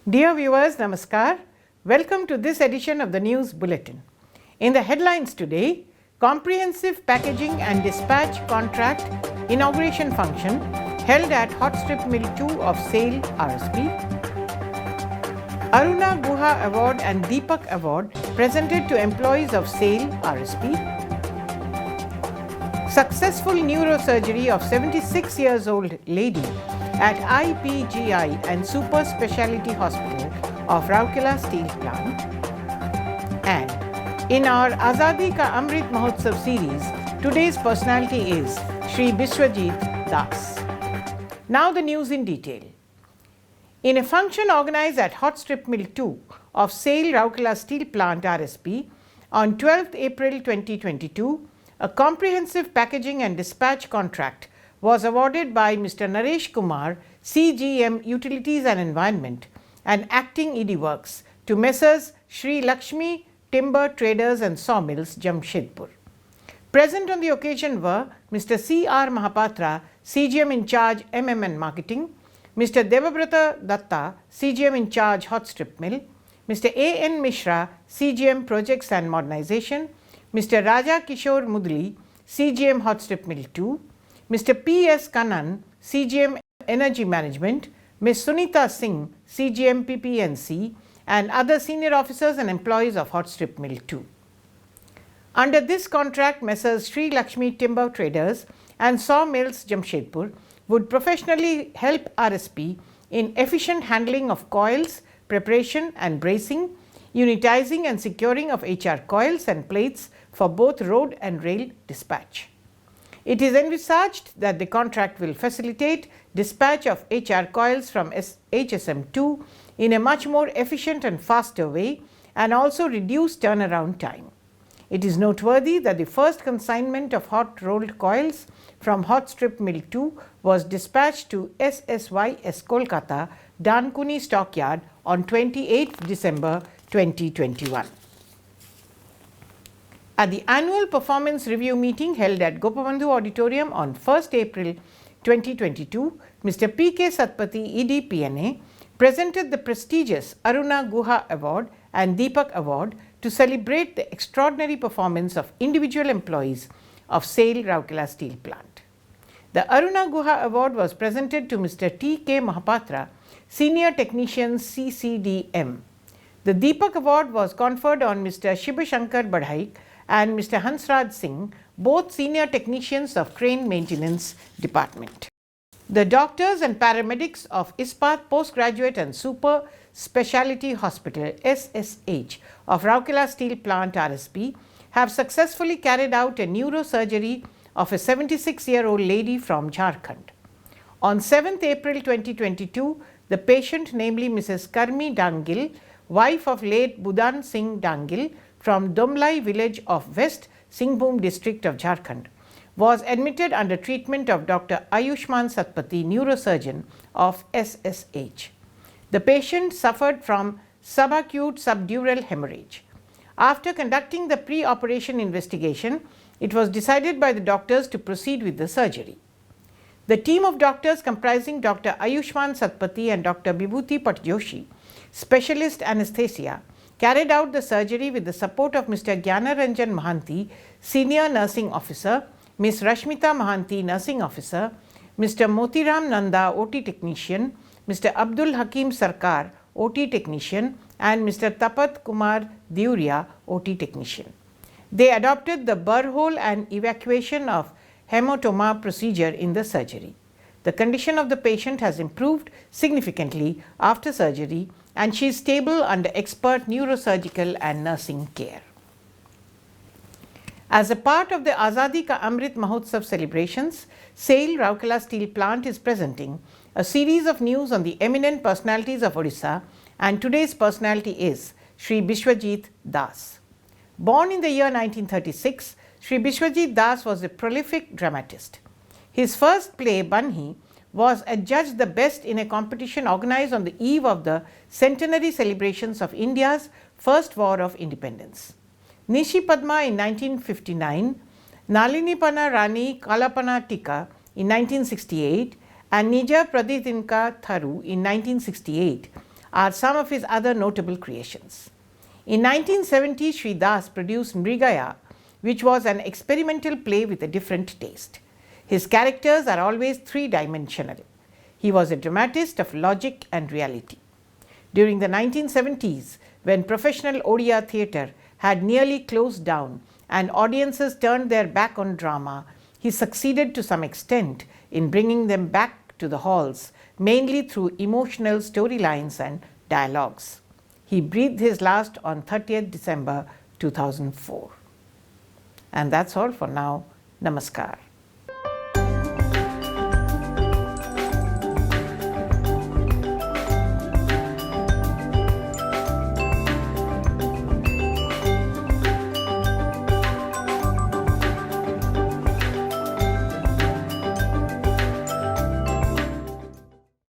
Dear viewers, Namaskar. Welcome to this edition of the News Bulletin. In the headlines today, Comprehensive Packaging and Dispatch Contract Inauguration Function held at Hot Strip Mill 2 of SAIL RSP. Aruna Guha Award and Deepak Award presented to employees of SAIL RSP. Successful neurosurgery of 76 years old lady at IPGI and Super Speciality Hospital of Rourkela Steel Plant. And in our Azadi Ka Amrit Mahotsav series, today's personality is Shri Biswajit Das. Now the news in detail. In a function organized at Hot Strip Mill 2 of SAIL Rourkela Steel Plant RSP on 12th April 2022, a comprehensive packaging and dispatch contract was awarded by Mr. Naresh Kumar, CGM Utilities and Environment and Acting ED Works to Messrs. Sri Lakshmi Timber Traders and Sawmills, Jamshedpur. Present on the occasion were Mr. C.R. Mahapatra, CGM in charge MMN Marketing, Mr. Devabrata Datta, CGM in charge Hot Strip Mill, Mr. A.N. Mishra, CGM Projects and Modernization, Mr. Raja Kishore Mudli, CGM Hot Strip Mill 2, Mr. P.S. Kannan, CGM Energy Management, Ms. Sunita Singh, CGM PPNC, and other senior officers and employees of Hot Strip Mill 2. Under this contract, Messrs. Sri Lakshmi Timber Traders and Sawmills, Jamshedpur would professionally help RSP in efficient handling of coils, preparation and bracing, unitizing and securing of HR coils and plates for both road and rail dispatch. It is envisaged that the contract will facilitate dispatch of HR coils from HSM2 in a much more efficient and faster way and also reduce turnaround time. It is noteworthy that the first consignment of hot rolled coils from Hot Strip Mill 2 was dispatched to SSYS Kolkata, Dankuni Stockyard on 28th December 2021. At the annual performance review meeting held at Gopabandhu Auditorium on 1st April 2022, Mr. P.K. Satpathy, ED PNA, presented the prestigious Aruna Guha Award and Deepak Award to celebrate the extraordinary performance of individual employees of SAIL Rourkela Steel Plant. The Aruna Guha Award was presented to Mr. T.K. Mahapatra, Senior Technician CCDM. The Deepak Award was conferred on Mr. Shibashankar Badhaik and Mr. Hansraj Singh, both senior technicians of Crane Maintenance Department. The doctors and paramedics of Ispat Postgraduate and Super Speciality Hospital SSH of Rourkela Steel Plant RSP have successfully carried out a neurosurgery of a 76-year-old lady from Jharkhand. On 7th April 2022, the patient, namely Mrs. Karmi Dangil, wife of late Budan Singh Dangil from Domlai village of West Singhbhum district of Jharkhand, was admitted under treatment of Dr. Ayushman Satpathy, neurosurgeon of SSH. The patient suffered from subacute subdural hemorrhage. After conducting the pre-operation investigation, it was decided by the doctors to proceed with the surgery. The team of doctors comprising Dr. Ayushman Satpathy and Dr. Bibhuti Patjoshi, specialist anesthesia, carried out the surgery with the support of Mr. Gyanaranjan Mahanti, Senior Nursing Officer, Ms. Rashmita Mahanti, Nursing Officer, Mr. Motiram Nanda, OT Technician, Mr. Abdul Hakim Sarkar, OT Technician, and Mr. Tapat Kumar Diuria, OT Technician. They adopted the burr hole and evacuation of hematoma procedure in the surgery. The condition of the patient has improved significantly after surgery and she is stable under expert neurosurgical and nursing care. As a part of the Azadi Ka Amrit Mahotsav celebrations, SAIL Rourkela Steel Plant is presenting a series of news on the eminent personalities of Odisha, and today's personality is Shri Biswajit Das. Born in the year 1936, Shri Biswajit Das was a prolific dramatist. His first play, Banhi, was adjudged the best in a competition organized on the eve of the centenary celebrations of India's first war of independence. Nishi Padma in 1959, Nalinipana Rani Kalapana Tika in 1968 and Nija Praditinka Tharu in 1968 are some of his other notable creations. In 1970, Sri Das produced Mrigaya, which was an experimental play with a different taste. His characters are always three-dimensional. He was a dramatist of logic and reality. During the 1970s, when professional Odia theatre had nearly closed down and audiences turned their back on drama, he succeeded to some extent in bringing them back to the halls, mainly through emotional storylines and dialogues. He breathed his last on 30th December 2004. And that's all for now. Namaskar.